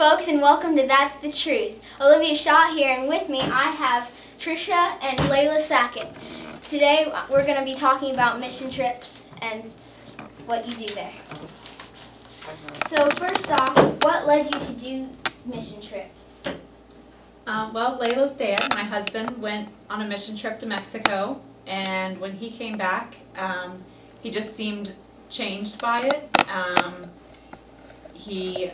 folks, and welcome to That's the Truth. Olivia Shaw here, and with me I have Trisha and Layla Sackett. Today we're going to be talking about mission trips and what you do there. So first off, what led you to do mission trips? Well, Layla's dad, my husband, went on a mission trip to Mexico, and when he came back, he just seemed changed by it. He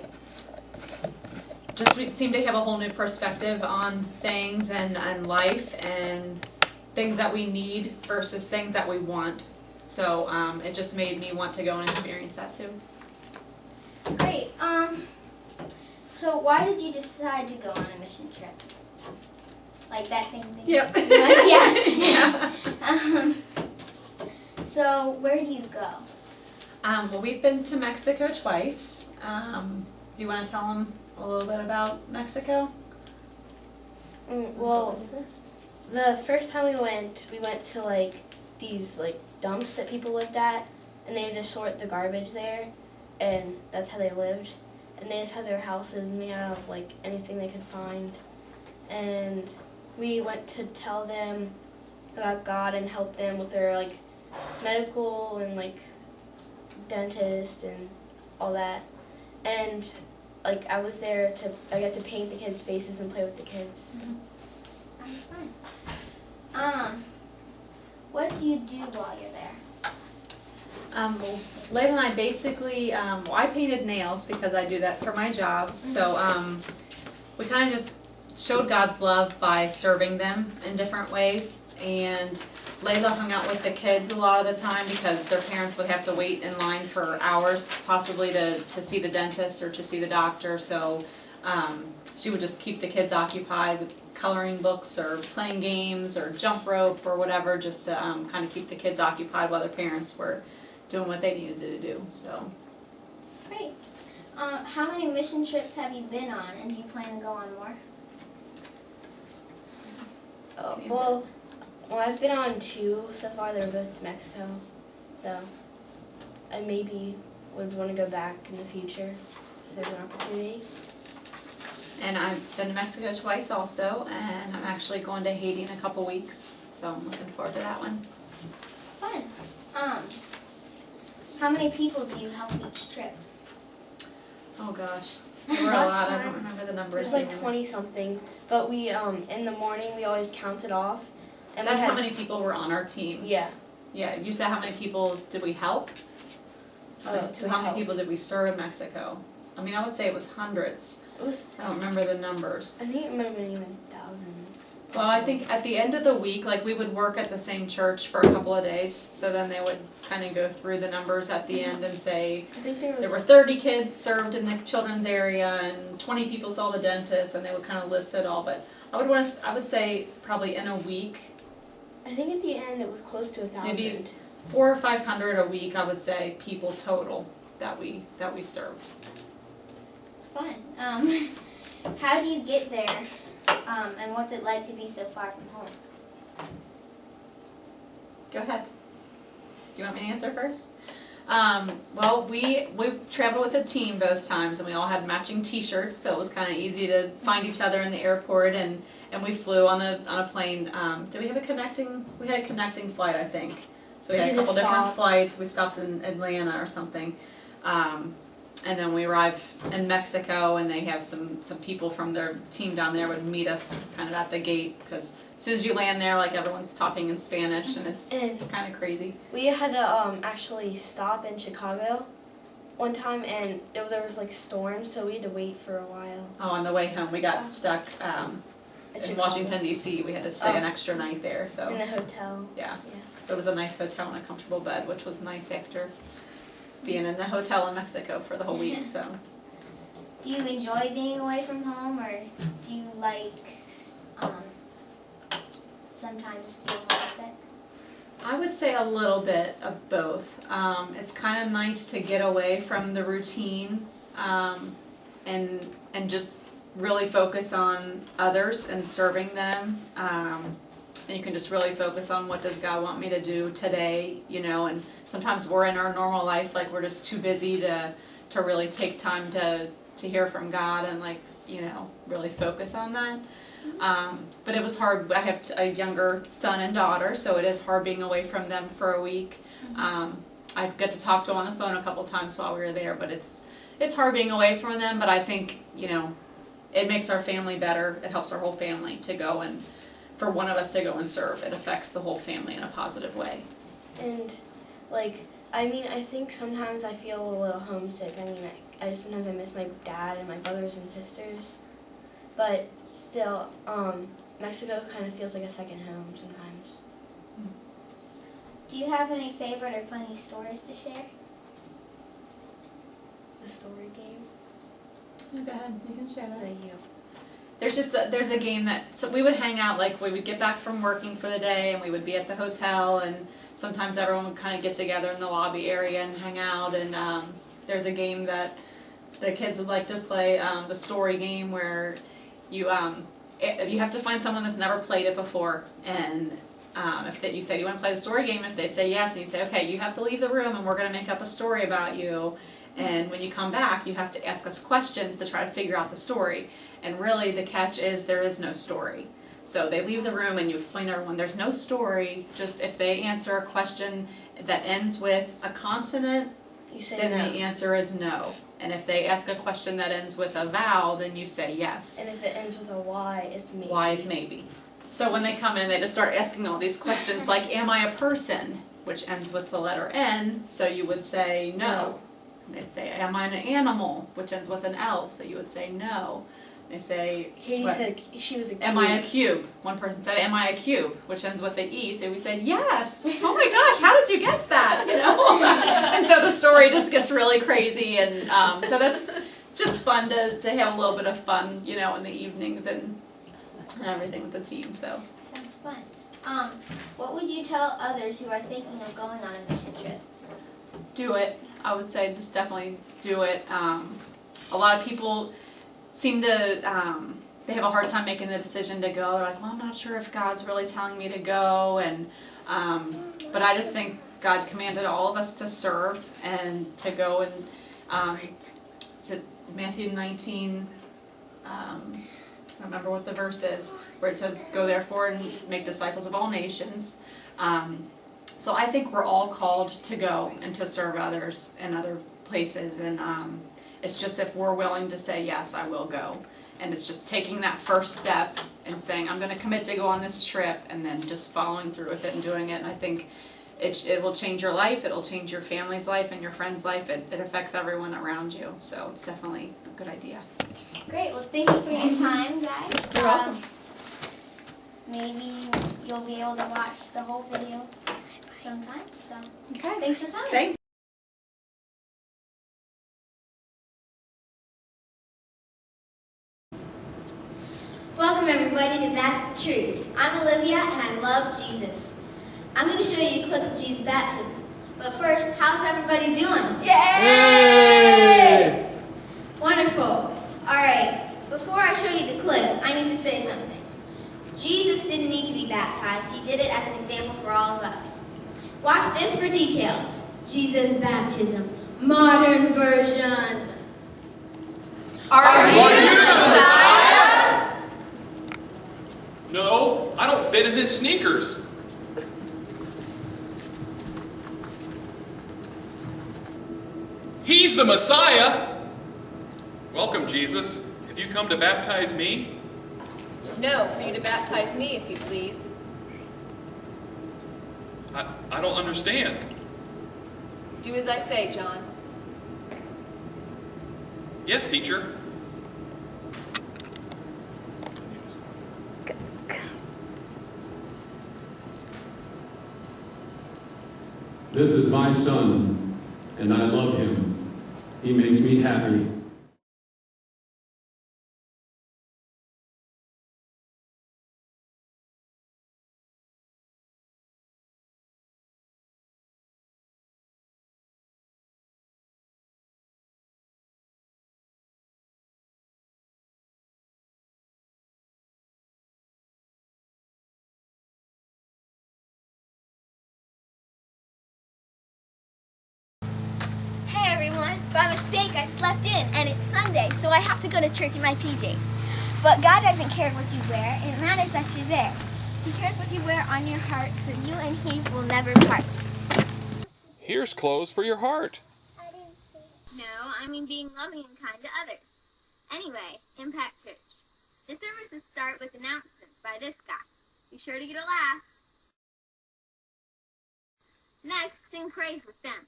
just seemed to have a whole new perspective on things and life and things that we need versus things that we want. So it just made me want to go and experience that too. Great. So why did you decide to go on a mission trip? Like that same thing? Yep. Yeah. So where do you go? Well, we've been to Mexico twice. Do you want to tell them a little bit about Mexico? Well, the first time we went to like these like dumps that people lived at, and they just sort the garbage there, and that's how they lived. And they just had their houses made out of like anything they could find. And we went to tell them about God and help them with their like medical and like dentist and all that. And like I was there I got to paint the kids' faces and play with the kids. Fun. What do you do while you're there? Well, Layla and I basically, I painted nails because I do that for my job. So we kind of just showed God's love by serving them in different ways. And Layla hung out with the kids a lot of the time because their parents would have to wait in line for hours possibly to see the dentist or to see the doctor. So she would just keep the kids occupied with coloring books or playing games or jump rope or whatever, just to kind of keep the kids occupied while their parents were doing what they needed to do. So Great. How many mission trips have you been on, and do you plan to go on more? Well, I've been on 2 so far. They're both to Mexico, so I maybe would want to go back in the future if there's an opportunity. And I've been to Mexico twice also, and I'm actually going to Haiti in a couple weeks, so I'm looking forward to that one. Fun. How many people do you help each trip? Oh gosh, there were a lot. I don't remember the numbers. There's like 20-something, but we in the morning we always counted off. And that's how many people were on our team. Yeah. Yeah, you said how many people did we help? So how many people did we serve in Mexico? I mean, I would say it was hundreds. I don't remember the numbers. I think it might have been even thousands. Well, I think at the end of the week, like we would work at the same church for a couple of days, so then they would kind of go through the numbers at the end and say I think there were 30 kids served in the children's area and 20 people saw the dentist, and they would kind of list it all. But I would say probably in a week. I think at the end it was close to 1,000. Maybe 400 or 500 a week, I would say, people total that we served. Fun. How do you get there, and what's it like to be so far from home? Go ahead. Do you want me to answer first? Well, we traveled with a team both times, and we all had matching T-shirts, so it was kind of easy to find each other in the airport, and we flew on a plane. Did we have a connecting? We had a connecting flight, I think. So we had a couple different flights. We stopped in Atlanta or something. And then we arrived in Mexico, and they have some people from their team down there would meet us kind of at the gate, because as soon as you land there, like everyone's talking in Spanish, and it's kind of crazy. We had to actually stop in Chicago one time, and there was like storms, so we had to wait for a while. Oh, on the way home, we got stuck in Washington, D.C. We had to stay an extra night there. So in the hotel. Yeah. It was a nice hotel and a comfortable bed, which was nice after being in the hotel in Mexico for the whole week. So, do you enjoy being away from home, or do you like sometimes feel homesick? I would say a little bit of both. It's kind of nice to get away from the routine and just really focus on others and serving them. And you can just really focus on what does God want me to do today, you know, and sometimes we're in our normal life, like we're just too busy to really take time to to hear from God and really focus on that. But it was hard. I have a younger son and daughter, so it is hard being away from them for a week. I got to talk to them on the phone a couple times while we were there, but it's hard being away from them. But I think it makes our family better. It helps our whole family to go, and for one of us to go and serve, it affects the whole family in a positive way. And I think sometimes I feel a little homesick. Sometimes I miss my dad and my brothers and sisters, but still, Mexico kind of feels like a second home sometimes. Do you have any favorite or funny stories to share? The story game. Oh, go ahead, you can share that. Thank you. There's a game so we would hang out, we would get back from working for the day and we would be at the hotel, and sometimes everyone would kind of get together in the lobby area and hang out, and there's a game that the kids would like to play, the story game, where you have to find someone that's never played it before, and if you say you want to play the story game, if they say yes, and you say, okay, you have to leave the room and we're going to make up a story about you, and when you come back you have to ask us questions to try to figure out the story. And really the catch is there is no story. So they leave the room and you explain to everyone there's no story, just if they answer a question that ends with a consonant, You say then no. the answer is no. And if they ask a question that ends with a vowel, then you say yes. And if it ends with a Y, it's maybe. Y is maybe. So when they come in, they just start asking all these questions like, am I a person? Which ends with the letter N, so you would say no. And they'd say, am I an animal? Which ends with an L, so you would say no. They say, Katie said she was a cube. am I a cube? One person said, am I a cube? Which ends with an E, so we said, yes! Oh my gosh, how did you guess that? And so the story just gets really crazy, and so that's just fun to have a little bit of fun, in the evenings and everything with the team, so. Sounds fun. What would you tell others who are thinking of going on a mission trip? Do it. I would say just definitely do it. A lot of people seem to, they have a hard time making the decision to go. They're like, well, I'm not sure if God's really telling me to go, and but I just think God commanded all of us to serve and to go, and is it Matthew 19, I don't remember what the verse is, where it says, go therefore and make disciples of all nations. So I think we're all called to go and to serve others in other places, and it's just if we're willing to say, yes, I will go. And it's just taking that first step and saying, I'm going to commit to go on this trip, and then just following through with it and doing it. And I think it will change your life, it will change your family's life and your friend's life. It affects everyone around you. So it's definitely a good idea. Great. Well, thank you for your time, guys. You're welcome. Maybe you'll be able to watch the whole video sometime. So, Okay. thanks for coming. Thank Welcome everybody to That's the Truth. I'm Olivia and I love Jesus. I'm going to show you a clip of Jesus' baptism. But first, how's everybody doing? Yay! Wonderful. Alright, before I show you the clip, I need to say something. Jesus didn't need to be baptized. He did it as an example for all of us. Watch this for details. Jesus' baptism. Modern version. Are you Messiah? No, I don't fit in his sneakers. He's the Messiah. Welcome, Jesus. Have you come to baptize me? No, for you to baptize me, if you please. I don't understand. Do as I say, John. Yes, teacher. This is my son, and I love him. He makes me happy. Hey everyone, By mistake, I slept in, and it's Sunday, so I have to go to church in my PJs. But God doesn't care what you wear. It matters that you're there. He cares what you wear on your heart, so you and He will never part. Here's clothes for your heart. No, I mean being loving and kind to others. Anyway, Impact Church. The services start with announcements by this guy. Be sure to get a laugh. Next, sing praise with them.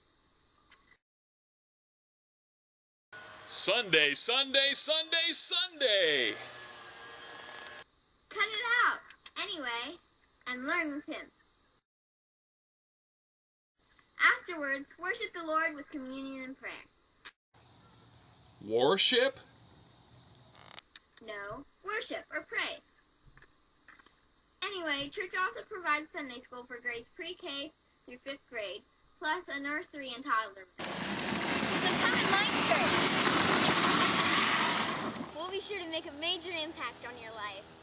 Sunday, Sunday, Sunday, Sunday. Cut it out, anyway, and learn with him. Afterwards, worship the Lord with communion and prayer. Worship? No, worship or praise. Anyway, church also provides Sunday school for grades pre-K through 5th grade, plus a nursery and toddler. So come in my church. We'll be sure to make a major impact on your life.